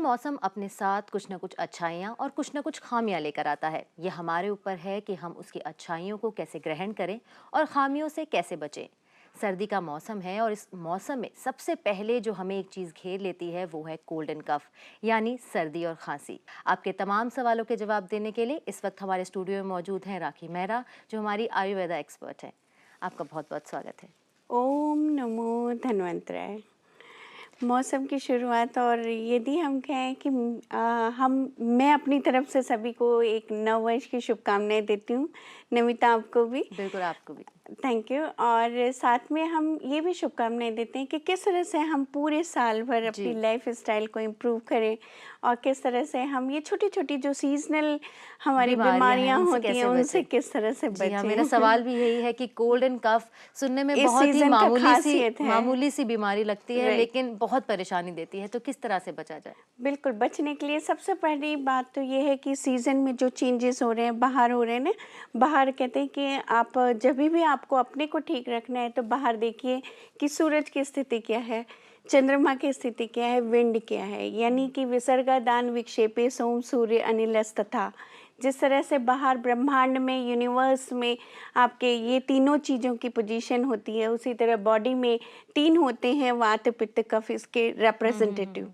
मौसम अपने साथ कुछ न कुछ अच्छाइयाँ और कुछ न कुछ खामियां लेकर आता है। ये हमारे ऊपर है कि हम उसकी अच्छाइयों को कैसे ग्रहण करें और खामियों से कैसे बचें। सर्दी का मौसम है और इस मौसम में सबसे पहले जो हमें एक चीज़ घेर लेती है वो है कोल्ड एंड कफ, यानी सर्दी और खांसी। आपके तमाम सवालों के जवाब देने के लिए इस वक्त हमारे स्टूडियो में मौजूद हैं राखी मेहरा, जो हमारी आयुर्वेदा एक्सपर्ट हैं। आपका बहुत बहुत स्वागत है। ओम नमो धन्वंतराय। मौसम की शुरुआत, और यदि हम कहें कि मैं अपनी तरफ से सभी को एक नववर्ष की शुभकामनाएं देती हूँ। नमिता, आपको भी। बिल्कुल, आपको भी। Thank you. और साथ में हम ये भी शुभकामनाएं देते हैं कि किस तरह से हम पूरे साल भर अपनी जी। लाइफ स्टाइल को इम्प्रूव करें, और किस तरह से हम ये छोटी छोटी जो सीजनल हमारी बीमारियां हैं बीमारियां उनसे होती हैं कैसे उनसे बचें। किस तरह से जी हाँ, मेरा बचें। सवाल भी यही है कि कोल्ड एंड कफ सुनने में इस बहुत ही सीजन का खासियत है। मामूली सी बीमारी लगती है, राइट। लेकिन बहुत परेशानी देती है, तो किस तरह से बचा जाए। बिल्कुल, बचने के लिए सबसे पहली बात तो ये है कि सीज़न में जो चेंजेस हो रहे हैं, बाहर हो रहे हैं ना, बाहर कहते हैं कि आप जब भी आपको अपने को ठीक रखना है तो बाहर देखिए कि सूरज की स्थिति क्या है, चंद्रमा की स्थिति क्या है, विंड क्या है, यानी कि विसर्गा दान विक्षेपे सोम सूर्य अनिलस्तथा। जिस तरह से बाहर ब्रह्मांड में, यूनिवर्स में आपके ये तीनों चीज़ों की पोजीशन होती है, उसी तरह बॉडी में तीन होते हैं, वात पित्त कफ, इसके रिप्रेजेंटेटिव।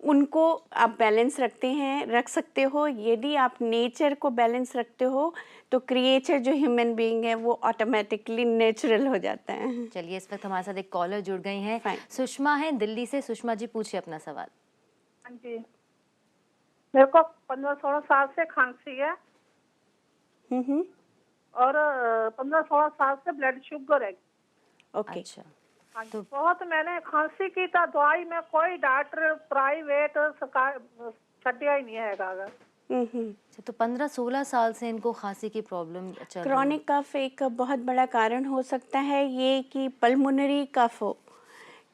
उनको आप बैलेंस रख सकते हो। यदि आप नेचर को बैलेंस रखते हो तो क्रिएचर जो ह्यूमन बीइंग है वो ऑटोमेटिकली नेचुरल हो जाता है। चलिए, इस वक्त हमारे साथ एक कॉलर जुड़ गई हैं, फाइन। सुषमा है दिल्ली से। सुषमा जी, पूछिए अपना सवाल। हाँ जी, मेरे को 15-16 साल से खांसी है हम्म। और 15-16 साल से ब्लड शुगर है। ओके। अच्छा, हाँ जी, तो बहुत मैंने खांसी की था दवाई में, कोई डॉक्टर प्राइवेट सरकार छटिया ही नहीं है अगर। अच्छा, तो 15-16 साल से इनको खांसी की प्रॉब्लम चल रही है। क्रॉनिक कफ एक बहुत बड़ा कारण हो सकता है, ये कि पल्मोनरी कफ हो,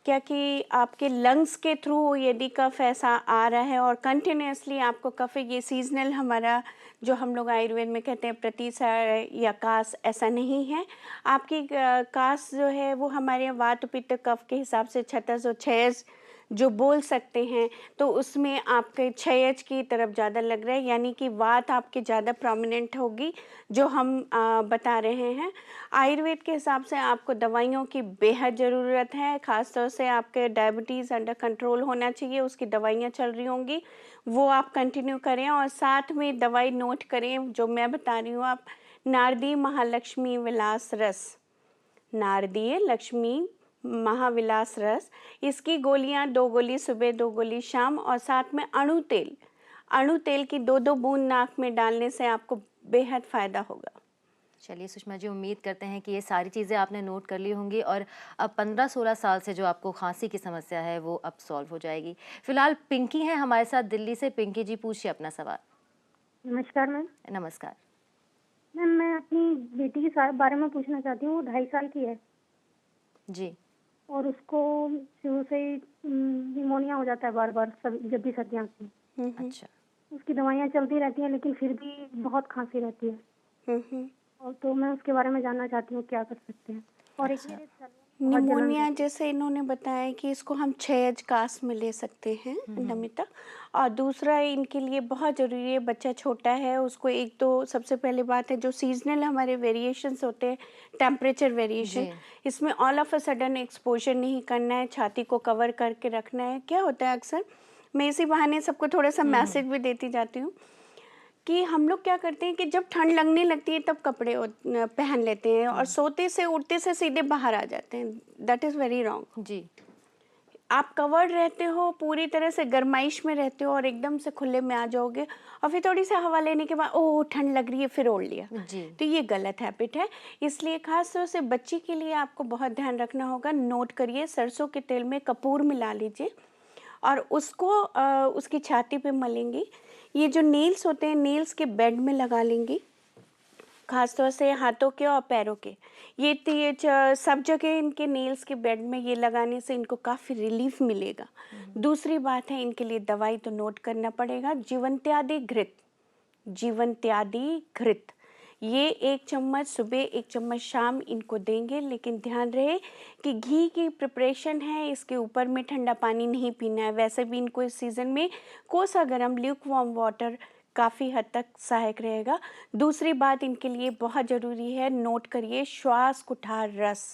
क्या कि आपके लंग्स के थ्रू यदि कफ ऐसा आ रहा है और कंटिन्यूसली आपको कफ, ये सीजनल हमारा जो हम लोग आयुर्वेद में कहते हैं प्रतिसार या कास, ऐसा नहीं है। आपकी कास जो है वो हमारे वात पित्त कफ के हिसाब से छत्स और क्षयज जो बोल सकते हैं, तो उसमें आपके क्षयज की तरफ ज़्यादा लग रहा है, यानी कि वात आपके ज़्यादा प्रोमिनेंट होगी जो हम बता रहे हैं। आयुर्वेद के हिसाब से आपको दवाइयों की बेहद ज़रूरत है, ख़ासतौर से आपके डायबिटीज़ अंडर कंट्रोल होना चाहिए, उसकी दवाइयाँ चल रही होंगी, वो आप कंटिन्यू करें। और साथ में दवाई नोट करें जो मैं बता रही हूँ आप। नारदी महालक्ष्मी विलास रस, नारदीय लक्ष्मी महाविलास रस, इसकी गोलियां 2 गोली सुबह 2 गोली शाम, और साथ में अणु तेल की 2-2 बूंद नाक में डालने से आपको बेहद फ़ायदा होगा। चलिए सुषमा जी, उम्मीद करते हैं कि ये सारी चीज़ें आपने नोट कर ली होंगी और अब 15-16 साल से जो आपको खांसी की समस्या है वो अब सॉल्व हो जाएगी। फिलहाल पिंकी हैं हमारे साथ दिल्ली से। पिंकी जी, पूछिए अपना सवाल। नमस्कार मैम। नमस्कार। मैम, मैं अपनी बेटी के बारे में पूछना चाहती हूँ। वो 2.5 साल की है जी। और उसको शुरू से ही निमोनिया हो जाता है बार बार, सब जब भी सर्दियाँ आती हैं। अच्छा। उसकी दवाइयाँ चलती रहती हैं लेकिन फिर भी बहुत खांसी रहती है। और तो मैं उसके बारे में जानना चाहती हूँ क्या कर सकते हैं। और एक मेरे सर में बहुत जलन निमोनिया रहती है। जैसे इन्होंने बताया कि इसको हम क्षयज कास में ले सकते हैं, नमिता। और दूसरा इनके लिए बहुत ज़रूरी है, बच्चा छोटा है, उसको एक तो सबसे पहली बात है जो सीजनल हमारे वेरिएशंस होते हैं, टेम्परेचर वेरिएशन, जी। इसमें all of a sudden exposure नहीं करना है, छाती को कवर करके रखना है। क्या होता है अक्सर, मैं इसी बहाने सबको थोड़ा सा मैसेज भी देती जाती हूँ कि हम लोग क्या करते हैं कि जब ठंड लगने लगती है तब कपड़े पहन लेते हैं और सोते से उठते से सीधे बाहर आ जाते हैं। That is very wrong. जी। आप कवर्ड रहते हो, पूरी तरह से गर्माइश में रहते हो और एकदम से खुले में आ जाओगे और फिर थोड़ी सी हवा लेने के बाद ओह ठंड लग रही है फिर ओढ़ लिया, जी। तो ये गलत हैबिट है। इसलिए खास तौर से बच्ची के लिए आपको बहुत ध्यान रखना होगा। नोट करिए, सरसों के तेल में कपूर मिला लीजिए और उसको उसकी छाती पे मलेंगी। ये जो नेल्स होते हैं, नेल्स के बेड में लगा लेंगी, खासतौर से हाथों के और पैरों के। सब जगह इनके नेल्स के बेड में ये लगाने से इनको काफ़ी रिलीफ मिलेगा। दूसरी बात है, इनके लिए दवाई तो नोट करना पड़ेगा, जीवनत्यादि घृत। जीवनत्यादि घृत ये 1 चम्मच सुबह 1 चम्मच शाम इनको देंगे, लेकिन ध्यान रहे कि घी की प्रिपरेशन है, इसके ऊपर में ठंडा पानी नहीं पीना है। वैसे भी इनको इस सीज़न में कोसा गर्म ल्यूक वार्म वाटर काफ़ी हद तक सहायक रहेगा। दूसरी बात इनके लिए बहुत ज़रूरी है, नोट करिए, श्वास कुठार रस।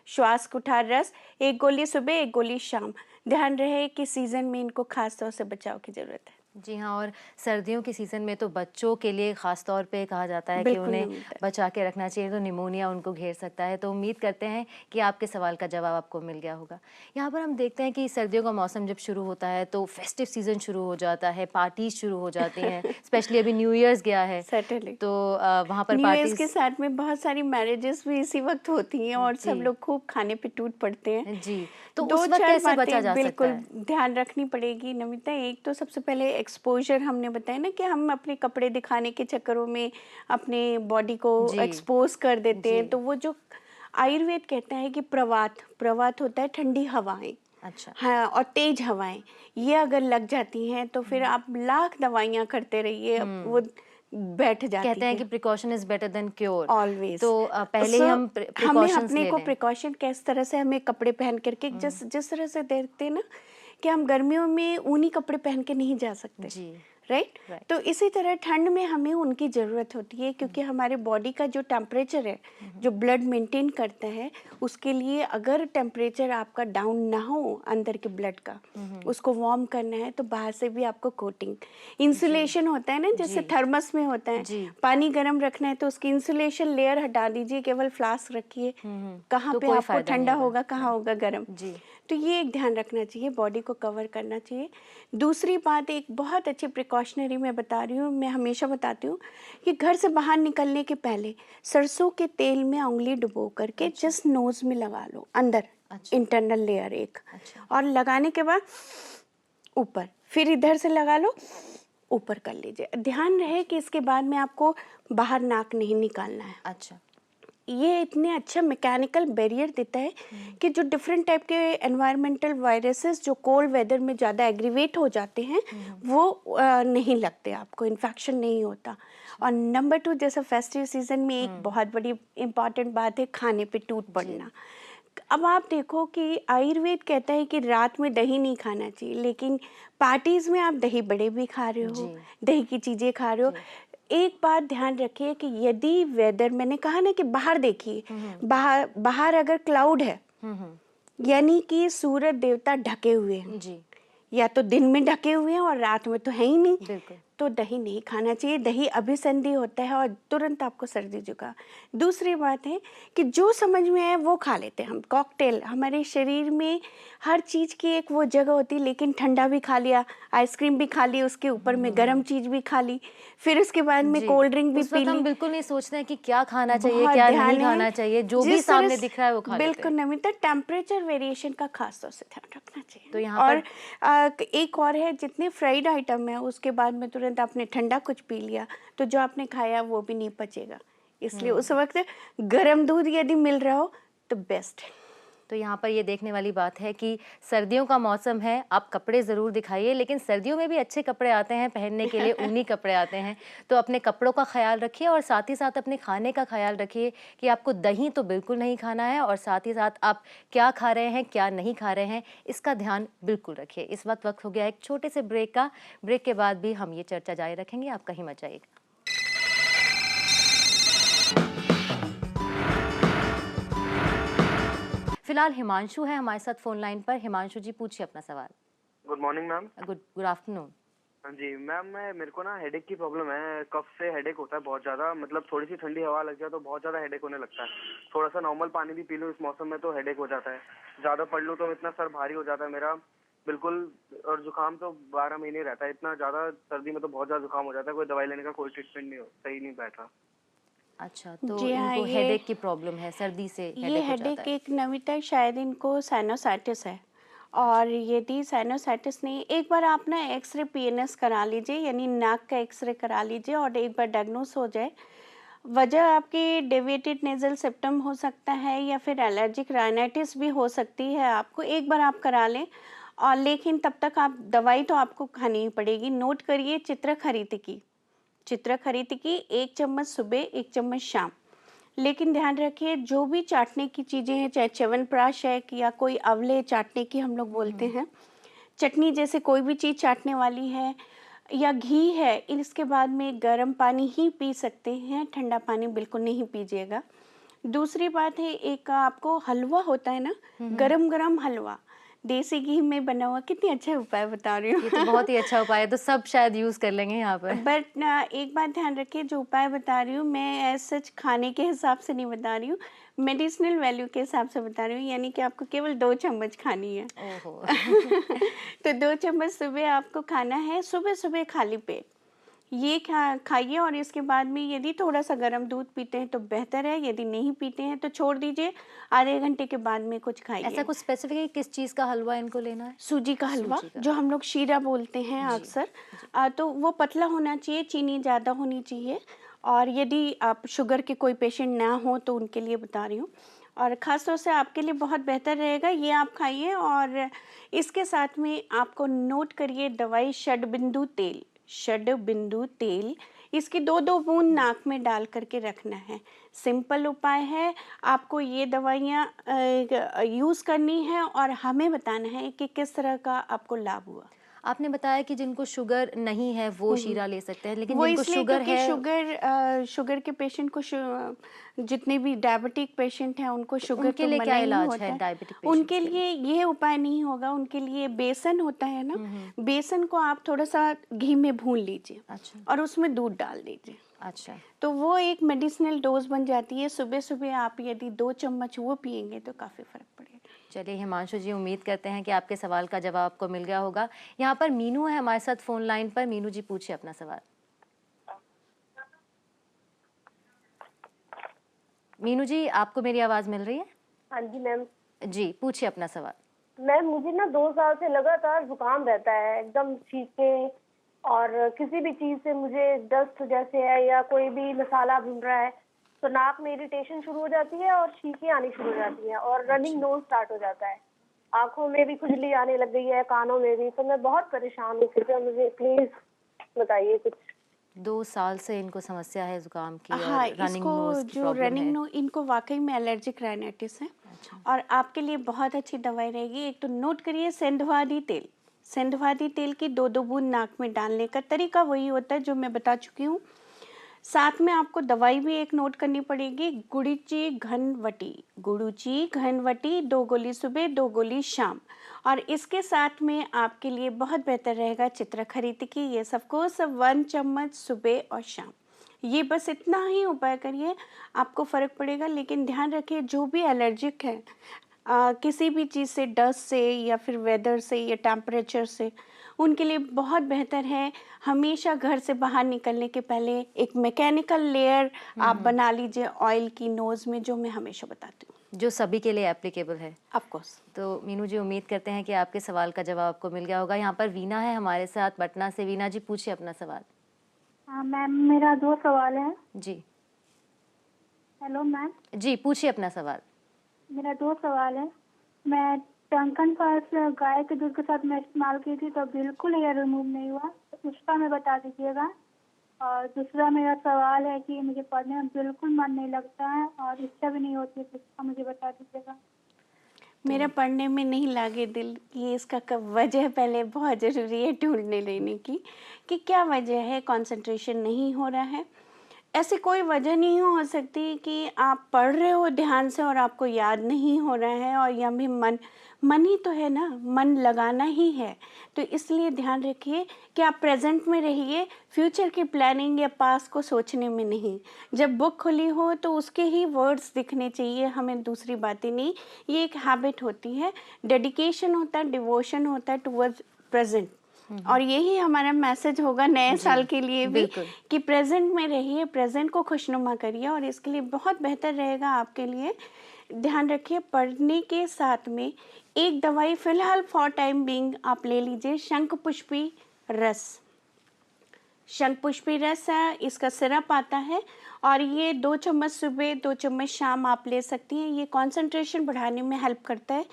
श्वास कुठार रस 1 गोली सुबह 1 गोली शाम। ध्यान रहे कि सीज़न में इनको खास तौर से बचाव की ज़रूरत है। जी हाँ, और सर्दियों के सीज़न में तो बच्चों के लिए ख़ास तौर पे कहा जाता है कि बिल्कुल उन्हें नमिता। बचा के रखना चाहिए, तो निमोनिया उनको घेर सकता है। तो उम्मीद करते हैं कि आपके सवाल का जवाब आपको मिल गया होगा। यहाँ पर हम देखते हैं कि सर्दियों का मौसम जब शुरू होता है तो फेस्टिव सीज़न शुरू हो जाता है, पार्टीज़ शुरू हो जाती हैं, स्पेशली अभी न्यू ईयर्स गया है, सर्टेनली। तो वहाँ पर न्यू ईयर्स पार्टीज़। के साथ में बहुत सारी मैरिजेस भी इसी वक्त होती हैं और सब जी, लोग खूब खाने पे टूट पड़ते हैं। जी। तो दो उस वक़्त चार कैसे बचा बातें जा सकता बिल्कुल है? ध्यान रखनी पड़ेगी नमिता। एक तो सबसे पहले एक्सपोजर, हमने बताया ना कि हम अपने कपड़े दिखाने के चक्करों में अपने बॉडी को जी, एक्सपोज कर देते जी। हैं। तो वो जो आयुर्वेद कहता है कि प्रवात प्रवात होता है ठंडी हवाएं, अच्छा। हाँ, और तेज हवाएं, ये अगर लग जाती हैं तो फिर आप लाख दवाइयाँ करते रहिए, अब वो बैठ जाती कहते हैं है। कि precaution is better than cure. Always. तो पहले ही सो हम हमें प्रिकॉशंस अपने ले को लें। प्रिकॉशन किस तरह से, हमें कपड़े पहन करके जिस जिस तरह से देखते हैं ना कि हम गर्मियों में ऊनी कपड़े पहन के नहीं जा सकते, जी, राइट? राइट। तो इसी तरह ठंड में हमें उनकी ज़रूरत होती है, क्योंकि हमारे बॉडी का जो टेम्परेचर है, जो ब्लड मेंटेन करता है, उसके लिए अगर टेम्परेचर आपका डाउन ना हो अंदर के ब्लड का, उसको वार्म करना है तो बाहर से भी आपको कोटिंग, इंसुलेशन होता है ना, जैसे जी, थर्मस में होता है, जी। पानी गर्म रखना है तो उसकी इंसुलेशन लेयर हटा दीजिए, केवल फ्लास्क रखिए। कहाँ तो पे कोई आपको फ़ायदा नहीं ठंडा होगा। होगा, कहाँ होगा गर्म। जी, तो ये एक ध्यान रखना चाहिए, बॉडी को कवर करना चाहिए। दूसरी बात, एक बहुत अच्छी प्रिकॉशनरी मैं बता रही हूँ, मैं हमेशा बताती हूँ कि घर से बाहर निकलने के पहले सरसों के तेल में उंगली डुबो करके जस्ट नोज में लगा लो, अंदर अच्छा, इंटरनल लेयर एक, अच्छा। और लगाने के बाद ऊपर, फिर इधर से लगा लो, ऊपर कर लीजिए। ध्यान रहे कि इसके बाद में आपको बाहर नाक नहीं निकालना है। अच्छा, ये इतने अच्छा मैकेनिकल बैरियर देता है कि जो डिफरेंट टाइप के एनवायरमेंटल वायरसेस जो कोल्ड वेदर में ज़्यादा एग्रीवेट हो जाते हैं, वो नहीं लगते, आपको इन्फेक्शन नहीं होता। और नंबर 2, जैसे फेस्टिव सीजन में एक बहुत बड़ी इम्पॉर्टेंट बात है खाने पे टूट पड़ना। अब आप देखो कि आयुर्वेद कहता है कि रात में दही नहीं खाना चाहिए, लेकिन पार्टीज में आप दही बड़े भी खा रहे हो, जी, दही की चीज़ें खा रहे हो। जी। एक बात ध्यान रखिए कि यदि वेदर, मैंने कहा ना कि बाहर देखिए, बाहर बाहर अगर क्लाउड है, यानी कि सूरज देवता ढके हुए हैं, जी, या तो दिन में ढके हुए हैं और रात में तो है ही नहीं, बिल्कुल। तो दही नहीं खाना चाहिए। दही अभिसंधि होता है और तुरंत आपको सर्दी जुकाम। दूसरी बात है कि जो समझ में आए वो खा लेते हैं हम। कॉकटेल, हमारे शरीर में हर चीज़ की एक वो जगह होती है, लेकिन ठंडा भी खा लिया, आइसक्रीम भी खा ली, उसके ऊपर में गर्म चीज़ भी खा ली, फिर उसके बाद में जी, कोल्ड ड्रिंक भी उस पी वक़्त हम ली। बिल्कुल नहीं सोचते हैं कि क्या खाना चाहिए, बहुत क्या नहीं ध्यान खाना है, चाहिए, जो भी जिस तरह सामने से, दिख रहा है वो खा लेते बिल्कुल हैं। नमिता, टेम्परेचर वेरिएशन का खास तौर से ध्यान रखना चाहिए। तो यहाँ और पर एक और है, जितने फ्राइड आइटम है उसके बाद में तुरंत आपने ठंडा कुछ पी लिया तो जो आपने खाया वो भी नहीं पचेगा, इसलिए उस वक्त गर्म दूध यदि मिल रहा हो तो बेस्ट है। तो यहाँ पर ये देखने वाली बात है कि सर्दियों का मौसम है, आप कपड़े ज़रूर दिखाइए, लेकिन सर्दियों में भी अच्छे कपड़े आते हैं पहनने के लिए, ऊनी कपड़े आते हैं। तो अपने कपड़ों का ख्याल रखिए और साथ ही साथ अपने खाने का ख्याल रखिए कि आपको दही तो बिल्कुल नहीं खाना है, और साथ ही साथ आप क्या खा रहे हैं, क्या नहीं खा रहे हैं, इसका ध्यान बिल्कुल रखिए। इस वक्त हो गया एक छोटे से ब्रेक का। ब्रेक के बाद भी हम ये चर्चा जारी रखेंगे, आप कहीं मत जाइएगा। फिलहाल हिमांशु है हमारे साथ फ़ोन लाइन पर। हिमांशु जी, पूछिए अपना सवाल। Good morning ma'am. Good afternoon. हाँ जी मैम, मेरे को ना हेडेक की प्रॉब्लम है। कफ से हेडेक होता है बहुत ज़्यादा, मतलब थोड़ी सी ठंडी हवा लग जाए तो बहुत ज़्यादा हेडेक होने लगता है। थोड़ा सा नॉर्मल पानी भी पी लूँ इस मौसम में तो हेडेक हो जाता है। ज़्यादा पढ़ लूँ तो इतना सर भारी हो जाता है मेरा बिल्कुल। और जुकाम तो 12 महीने रहता है, इतना ज़्यादा सर्दी में तो बहुत ज़्यादा जुकाम हो जाता है। कोई दवाई लेने का कोई ट्रीटमेंट नहीं हो, सही नहीं बैठा। अच्छा, तो जी हाँ, इनको ये हेडेक की प्रॉब्लम है, सर्दी से हेडेक हो जाता हेडेक है। एक नमिता, शायद इनको साइनोसाइटिस है। और यदि साइनोसाइटिस नहीं, एक बार आप ना एक्सरे पीएनएस करा लीजिए, यानी नाक का एक्सरे करा लीजिए, और एक बार डायग्नोस हो जाए। वजह आपकी डेविएटेड नेजल सेप्टम हो सकता है, या फिर एलर्जिक राइनाइटिस भी हो सकती है। आपको एक बार आप करा लें, और लेकिन तब तक आप दवाई तो आपको खानी ही पड़ेगी। नोट करिए चित्रक हरित की, चित्रखरीति की 1 चम्मच सुबह 1 चम्मच शाम। लेकिन ध्यान रखिए जो भी चाटने की चीज़ें हैं, चाहे च्यवनप्राश है कि या कोई अवले चाटने की हम लोग बोलते हैं, चटनी जैसे कोई भी चीज़ चाटने वाली है या घी है, इसके बाद में गर्म पानी ही पी सकते हैं, ठंडा पानी बिल्कुल नहीं पीजिएगा। दूसरी बात है, एक आपको हलवा होता है ना, गरम-गरम हलवा, देसी घी में बना हुआ, कितनी अच्छा उपाय बता रही हूँ। ये तो बहुत ही अच्छा उपाय है, तो सब शायद यूज़ कर लेंगे यहाँ पर। बट ना एक बात ध्यान रखिए, जो उपाय बता रही हूँ मैं एज सच खाने के हिसाब से नहीं बता रही हूँ, मेडिसिनल वैल्यू के हिसाब से बता रही हूँ, यानी कि आपको केवल 2 चम्मच खानी है। ओहो! तो 2 चम्मच सुबह आपको खाना है, सुबह-सुबह खाली पेट। ये खाइए और इसके बाद में यदि थोड़ा-सा गर्म दूध पीते हैं तो बेहतर है, यदि नहीं पीते हैं तो छोड़ दीजिए, आधे घंटे के बाद में कुछ ऐसा खाइए। कुछ स्पेसिफिक किस चीज़ का हलवा इनको लेना है? सूजी का हलवा, सूजी का। जो हम लोग शीरा बोलते हैं जी, अक्सर, तो वो पतला होना चाहिए, चीनी ज़्यादा होनी चाहिए। और यदि आप शुगर के कोई पेशेंट ना हो तो उनके लिए बता रही हूँ, और ख़ास तौर से आपके लिए बहुत बेहतर रहेगा ये आप खाइए। और इसके साथ में आपको नोट करिए दवाई षडबिंदु तेल, षडबिंदु तेल, इसकी 2-2 बूंद नाक में डाल करके रखना है। सिंपल उपाय है, आपको ये दवाइयाँ यूज़ करनी है और हमें बताना है कि किस तरह का आपको लाभ हुआ। आपने बताया कि जिनको शुगर नहीं है वो शीरा ले सकते हैं, लेकिन वो जिनको इसलिए शुगर क्योंकि है शुगर के पेशेंट को जितने भी डायबिटिक पेशेंट हैं उनको शुगर उनके तो लिए मना क्या ही इलाज होता है है। डायबिटिक उनके पेशेंट्स के लिए? लिए ये उपाय नहीं होगा, उनके लिए बेसन होता है ना, बेसन को आप थोड़ा-सा घी में भून लीजिए अच्छा, और उसमें दूध डाल दीजिए। अच्छा। तो वो एक मेडिसिनल डोज़ बन जाती है। सुबह-सुबह आप यदि 2 चम्मच वो पिएँगे तो काफ़ी फ़र्क पड़ेगा। चलिए हिमांशु जी, उम्मीद करते हैं कि आपके सवाल का जवाब आपको मिल गया होगा। यहाँ पर मीनू है हमारे साथ फ़ोन लाइन पर। मीनू जी पूछिए अपना सवाल। मीनू जी, आपको मेरी आवाज़ मिल रही है? हाँ जी मैम। जी, पूछिए अपना सवाल। मैम मुझे ना 2 साल से लगातार जुकाम रहता है, एकदम छींके, और किसी भी चीज से मुझे दस्त जैसे है या कोई भी मसाला भून रहा है तो नाक में इरिटेशन शुरू हो जाती है और छींकें आनी शुरू हो जाती है और रनिंग नोज स्टार्ट हो जाता है। आंखों में भी खुजली आने लग गई है, कानों में भी। तो मैं बहुत परेशान हूँ, कृपया मुझे प्लीज बताइए कुछ। 2 साल से इनको समस्या है ज़ुकाम की हाँ, और रनिंग इसको नोज़ की जो प्रॉब्लम है। इनको वाक़ई में एलर्जिक राइनाइटिस है अच्छा, और आपके लिए बहुत अच्छी दवाई रहेगी। एक तो नोट करिए सेंधवादी तेल, सेंधवादी तेल की 2-2 बूंद नाक में डालने का तरीका वही होता है जो मैं बता चुकी हूँ। साथ में आपको दवाई भी एक नोट करनी पड़ेगी, गुडुचि घनवटी, गुडुचि घनवटी 2 गोली सुबह 2 गोली शाम। और इसके साथ में आपके लिए बहुत बेहतर रहेगा चित्रखरीति की, ये सबको सब 1 चम्मच सुबह और शाम। ये बस इतना ही उपाय करिए, आपको फ़र्क पड़ेगा। लेकिन ध्यान रखिए जो भी एलर्जिक है किसी भी चीज़ से, डस्ट से या फिर वेदर से या टेम्परेचर से, उनके लिए बहुत बेहतर है हमेशा घर से बाहर निकलने के पहले एक मैकेनिकल लेयर आप बना लीजिए ऑयल की नोज़ में, जो मैं हमेशा बताती हूँ। जो सभी के लिए एप्लीकेबल है। Of course. तो मीनू जी, उम्मीद करते हैं कि आपके सवाल का जवाब आपको मिल गया होगा। यहाँ पर वीना है हमारे साथ पटना से। वीना जी पूछिए अपना सवाल। हाँ मैम, मेरा 2 सवाल है। जी, हेलो मैम, जी पूछिए अपना सवाल। मेरा 2 सवाल है। मैं टंकन पास गाय के दूध के साथ मैं इस्तेमाल की थी तो बिल्कुल हेयर रिमूव नहीं हुआ, तो उसका मैं बता दीजिएगा। और दूसरा मेरा सवाल है कि मुझे पढ़ने में बिल्कुल मन नहीं लगता है और इच्छा भी नहीं होती है, तो उसका मुझे बता दीजिएगा। मेरा पढ़ने में नहीं लागे दिल, ये इसका वजह पहले बहुत ज़रूरी है ढूंढने लेने की कि क्या वजह है, कंसंट्रेशन नहीं हो रहा है। ऐसी कोई वजह नहीं हो सकती कि आप पढ़ रहे हो ध्यान से और आपको याद नहीं हो रहा है, और या भी मन ही तो है ना, मन लगाना ही है। तो इसलिए ध्यान रखिए कि आप प्रेजेंट में रहिए, फ्यूचर की प्लानिंग या पास्ट को सोचने में नहीं। जब बुक खुली हो तो उसके ही वर्ड्स दिखने चाहिए हमें, दूसरी बातें नहीं। ये एक हैबिट होती है, डेडिकेशन होता है, डिवोशन होता है टुवर्ड्स प्रेजेंट। और यही हमारा मैसेज होगा नए साल के लिए भी बिल्कुल। कि प्रेजेंट में रहिए, प्रेजेंट को खुशनुमा करिए, और इसके लिए बहुत बेहतर रहेगा आपके लिए। ध्यान रखिए पढ़ने के साथ में एक दवाई फिलहाल फॉर टाइम बीइंग आप ले लीजिए, शंखपुष्पी रस। शंखपुष्पी रस है, इसका सिरप आता है और ये 2 चम्मच सुबह 2 चम्मच शाम आप ले सकती हैं। ये कंसंट्रेशन बढ़ाने में हेल्प करता है।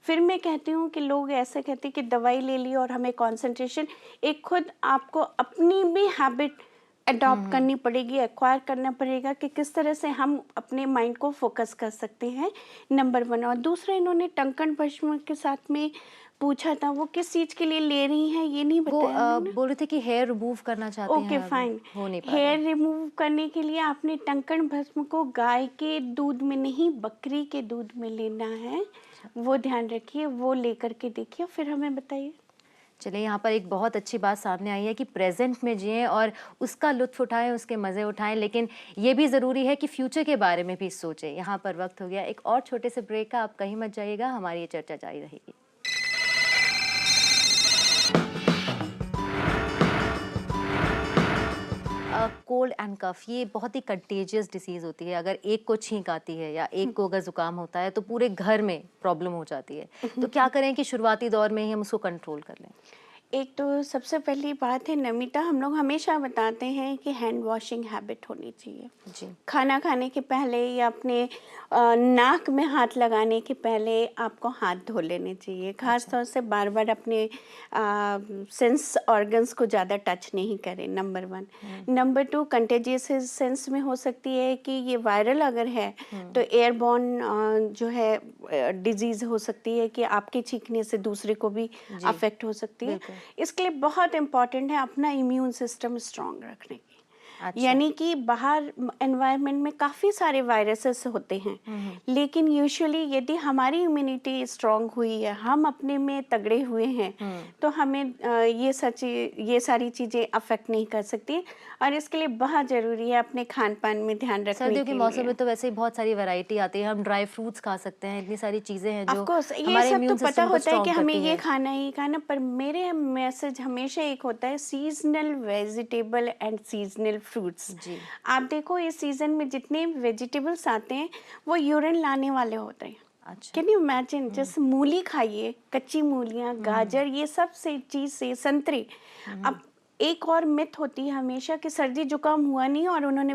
फिर मैं कहती हूँ कि लोग ऐसे कहते हैं कि दवाई ले ली और हमें कंसंट्रेशन, एक खुद आपको अपनी भी हैबिट अडॉप्ट करनी पड़ेगी, एक्वायर करना पड़ेगा कि किस तरह से हम अपने माइंड को फोकस कर सकते हैं, नंबर 1। और दूसरा, इन्होंने टंकन भस्म के साथ में पूछा था, वो किस चीज़ के लिए ले रही हैं ये नहीं वो बताया उन्होंने। बोल रहे थे कि हेयर रिमूव करना चाहते हैं, ओके अभी फाइन। हो नहीं पा हेयर रहा। रिमूव करने के लिए आपने टंकन भस्म को गाय के दूध में नहीं, बकरी के दूध में लेना है, वो ध्यान रखिए, वो लेकर के देखिए, फिर हमें बताइए। चलिए, यहाँ पर एक बहुत अच्छी बात सामने आई है कि प्रेजेंट में जिएं और उसका लुत्फ उठाएं, उसके मज़े उठाएं, लेकिन ये भी ज़रूरी है कि फ्यूचर के बारे में भी सोचें। यहाँ पर वक्त हो गया एक और छोटे से ब्रेक का, आप कहीं मत जाइएगा, हमारी ये चर्चा जारी रहेगी। कोल्ड एंड कफ ये बहुत ही कंटेजियस डिसीज़ होती है। अगर एक को छींक आती है या एक को अगर ज़ुकाम होता है तो पूरे घर में प्रॉब्लम हो जाती है। तो क्या करें कि शुरुआती दौर में ही हम उसको कंट्रोल कर लें? एक तो सबसे पहली बात है नमिता, हम लोग हमेशा बताते हैं कि हैंड वॉशिंग हैबिट होनी चाहिए। जी। खाना खाने के पहले या अपने नाक में हाथ लगाने के पहले आपको हाथ धो लेने चाहिए। खास तौर से बार बार अपने सेंस ऑर्गन्स को ज़्यादा टच नहीं करें, नंबर 1। नंबर 2, कंटेजियस सेंस में हो सकती है कि ये वायरल अगर है तो एयरबॉर्न जो है डिजीज़ हो सकती है कि आपके छींकने से दूसरे को भी अफेक्ट हो सकती है। इसके लिए बहुत इम्पॉर्टेंट है अपना इम्यून सिस्टम स्ट्रांग रखने की। अच्छा। यानी कि बाहर एनवायरनमेंट में काफ़ी सारे वायरसेस होते हैं, लेकिन यूजुअली यदि हमारी इम्यूनिटी स्ट्रांग हुई है, हम अपने में तगड़े हुए हैं, तो हमें ये सारी चीज़ें अफेक्ट नहीं कर सकती। और इसके लिए बहुत ज़रूरी है अपने खान पान में ध्यान रखने सर्दियों के के मौसम लिए। में तो वैसे ही बहुत सारी वैरायटी आती है, हम ड्राई फ्रूट्स खा सकते हैं, इतनी सारी चीज़ें हैं जो ऑफ कोर्स ये हमारे सब तो इम्यून पता सिस्टम को होता है कि स्ट्रॉन्ग हमें करती ये है। खाना ही खाना, पर मेरे मैसेज हमेशा एक होता है, seasonal vegetable and seasonal fruits. जी। आप देखो इस सीजन में जितने वेजिटेबल्स आते हैं वो यूरिन लाने वाले होते हैं। अच्छा। कैन यू इमेजिन, जैसे मूली खाइए, कच्ची मूलियाँ, गाजर, ये सब से चीज़ से संतरे। अब एक और मिथ होती है हमेशा कि सर्दी जुकाम हुआ नहीं और उन्होंने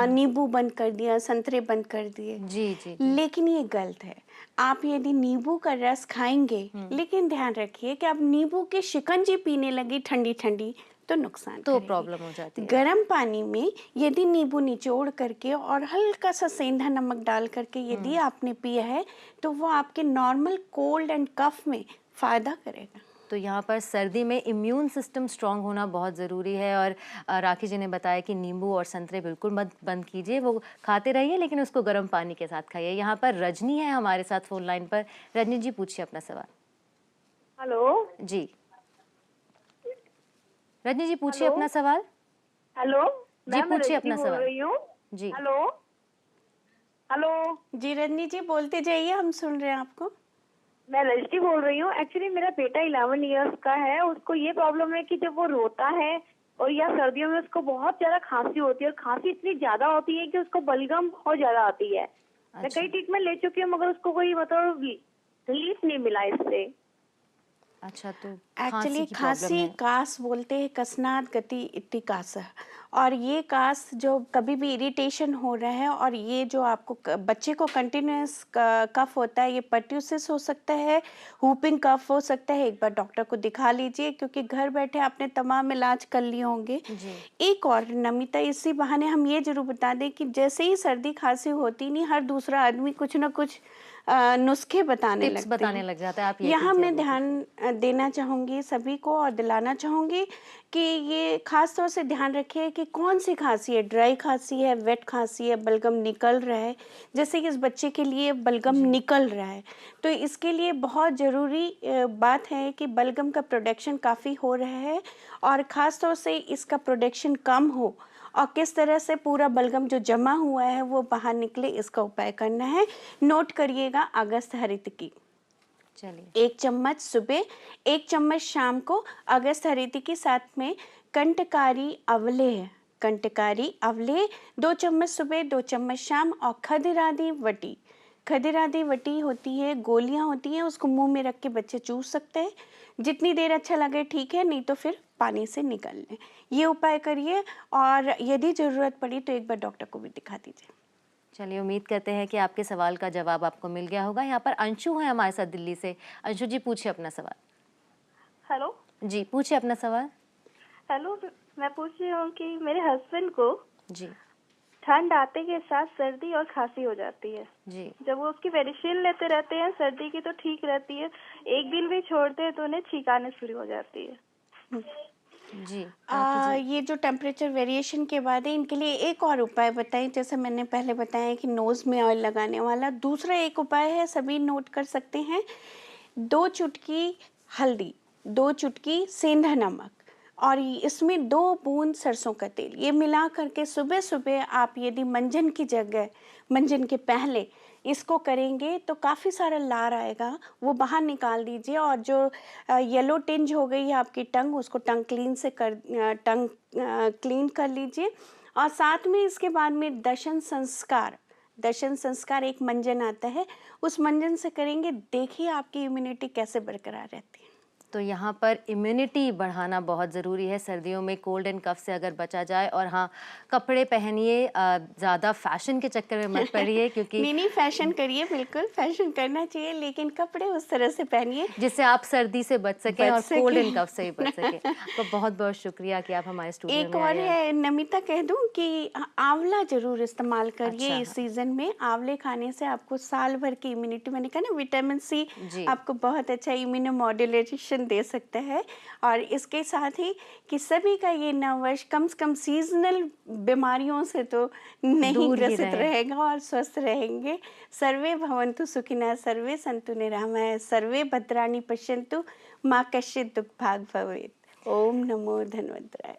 नींबू बंद कर दिया, संतरे बंद कर दिए। जी जी। लेकिन ये गलत है। आप यदि नींबू का रस खाएंगे, लेकिन ध्यान रखिए कि आप नींबू की शिकंजी पीने लगी ठंडी ठंडी तो नुकसान तो करेगी। प्रॉब्लम हो जाती है। गर्म पानी में यदि नींबू निचोड़ करके और हल्का सा सेंधा नमक डाल करके यदि आपने पिया है तो वो आपके नॉर्मल कोल्ड एंड कफ में फ़ायदा करेगा। तो यहाँ पर सर्दी में इम्यून सिस्टम स्ट्रांग होना बहुत ज़रूरी है। और राखी जी ने बताया कि नींबू और संतरे बिल्कुल मत बंद कीजिए, वो खाते रहिए लेकिन उसको गर्म पानी के साथ खाइए। यहाँ पर रजनी है हमारे साथ फोन लाइन पर। रजनी जी, पूछिए अपना सवाल। हेलो जी, रजनी जी पूछिए अपना सवाल। हेलो जी, मैम, मैं पूछिए रजनी अपना बोल सवाल। रही हूँ। जी। हेलो हेलो जी रजनी जी बोलते जाइए, हम सुन रहे हैं आपको। मैं रजनी बोल रही हूँ। एक्चुअली मेरा बेटा 11 इयर्स का है। उसको ये प्रॉब्लम है कि जब वो रोता है और या सर्दियों में उसको बहुत ज्यादा खांसी होती है, और खांसी इतनी ज्यादा होती है कि उसको बलगम बहुत ज्यादा आती है। मैं अच्छा। कई ट्रीटमेंट ले चुकी हूँ मगर उसको कोई मतलब रिलीफ नहीं मिला इससे। अच्छा, तो एक्चुअली की प्रॉब्लम खांसी है। कास बोलते हैं, कसनात गति इति कास। और ये कास जो कभी भी इरिटेशन हो रहा है, और ये जो आपको बच्चे को कंटिन्यूस कफ होता है, ये पर्ट्यूसिस हो सकता है, हुपिंग कफ हो सकता है। एक बार डॉक्टर को दिखा लीजिए, क्योंकि घर बैठे आपने तमाम इलाज कर लिए होंगे। जी। एक और नमिता, इसी बहाने हम ये जरूर बता दें कि जैसे ही सर्दी खांसी होती नहीं, हर दूसरा आदमी कुछ ना कुछ नुस्खे बताने टिप्स लगते बताने हैं। लग जाता है, आप ये यहाँ कीजिए, मैं वो ध्यान देना चाहूँगी सभी को और दिलाना चाहूँगी कि ये खास तौर से ध्यान रखिए कि कौन सी खांसी है, ड्राई खांसी है, वेट खांसी है, बलगम निकल रहा है। जैसे कि इस बच्चे के लिए बलगम निकल रहा है, तो इसके लिए बहुत ज़रूरी बात है कि बलगम का प्रोडक्शन काफ़ी हो रहा है, और ख़ास तौर से इसका प्रोडक्शन कम हो और किस तरह से पूरा बलगम जो जमा हुआ है वो बाहर निकले, इसका उपाय करना है। नोट करिएगा अगस्त हरित की। चलिए। 1 चम्मच सुबह, 1 चम्मच शाम को अगस्त हरित के साथ में कंटकारी अवले है, कंटकारी अवले 2 चम्मच सुबह, 2 चम्मच शाम। और खदिरादी वटी, खदिरादी वटी होती है, गोलियां होती हैं, उसको मुंह में रख के बच्चे चूस सकते हैं। जितनी देर अच्छा लगे ठीक है, नहीं तो फिर पानी से निकल लें। ये उपाय करिए, और यदि ज़रूरत पड़ी तो एक बार डॉक्टर को भी दिखा दीजिए। चलिए, उम्मीद करते हैं कि आपके सवाल का जवाब आपको मिल गया होगा। यहाँ पर अंशु है हमारे साथ दिल्ली से। अंशु जी, पूछिए अपना सवाल। हेलो जी, पूछिए अपना सवाल। हेलो मैं पूछ रही हूँ कि मेरे हस्बैंड को जी ठंड आते के साथ सर्दी और खांसी हो जाती है। जी जब वो उसकी मेडिसिन लेते रहते हैं सर्दी की तो ठीक रहती है, एक दिन भी छोड़ते हैं तो उन्हें छींक आने शुरू हो जाती है। जी हाँ ये जो टेम्परेचर वेरिएशन के बाद है, इनके लिए एक और उपाय बताएं। जैसे मैंने पहले बताया कि नोज़ में ऑयल लगाने वाला। दूसरा एक उपाय है, सभी नोट कर सकते हैं, 2 चुटकी हल्दी, 2 चुटकी सेंधा नमक और इसमें 2 बूंद सरसों का तेल, ये मिला करके सुबह सुबह आप यदि मंजन की जगह, मंजन के पहले इसको करेंगे तो काफ़ी सारा लार आएगा, वो बाहर निकाल दीजिए। और जो येलो टिंज हो गई है आपकी टंग, उसको टंग क्लीन कर लीजिए। और साथ में इसके बाद में दशन संस्कार एक मंजन आता है, उस मंजन से करेंगे, देखिए आपकी इम्यूनिटी कैसे बरकरार रहती है। तो यहाँ पर इम्यूनिटी बढ़ाना बहुत ज़रूरी है सर्दियों में कोल्ड एंड कफ से अगर बचा जाए। और हाँ, कपड़े पहनिए, ज़्यादा फैशन के चक्कर में मत पड़िए क्योंकि नहीं फैशन करिए, बिल्कुल फैशन करना चाहिए, लेकिन कपड़े उस तरह से पहनिए जिससे आप सर्दी से बच सकें और सकें। कोल्ड एंड कफ से भी बच सकें। तो बहुत बहुत शुक्रिया कि आप हमारे स्टूडियो एक में और आए हैं। है, नमिता कह दूं कि आंवला जरूर इस्तेमाल करिए अच्छा, इस सीजन में। आंवले खाने से आपको साल भर की इम्यूनिटी, मैंने कहा ना विटामिन सी जी। आपको बहुत अच्छा इम्यूनो मॉड्यूलेशन दे सकता है। और इसके साथ ही कि सभी का ये नववर्ष कम से कम सीजनल बीमारियों से तो नहीं दूर ही ग्रसित रहें। रहेगा और स्वस्थ रहेंगे। सर्वे भवन्तु सुखिनः, सर्वे सन्तु निरामयाः, सर्वे भद्राणि पश्यन्तु, मा कश्चित् दुःखभाग् भवेत्। ओम नमो धन्वन्तराय।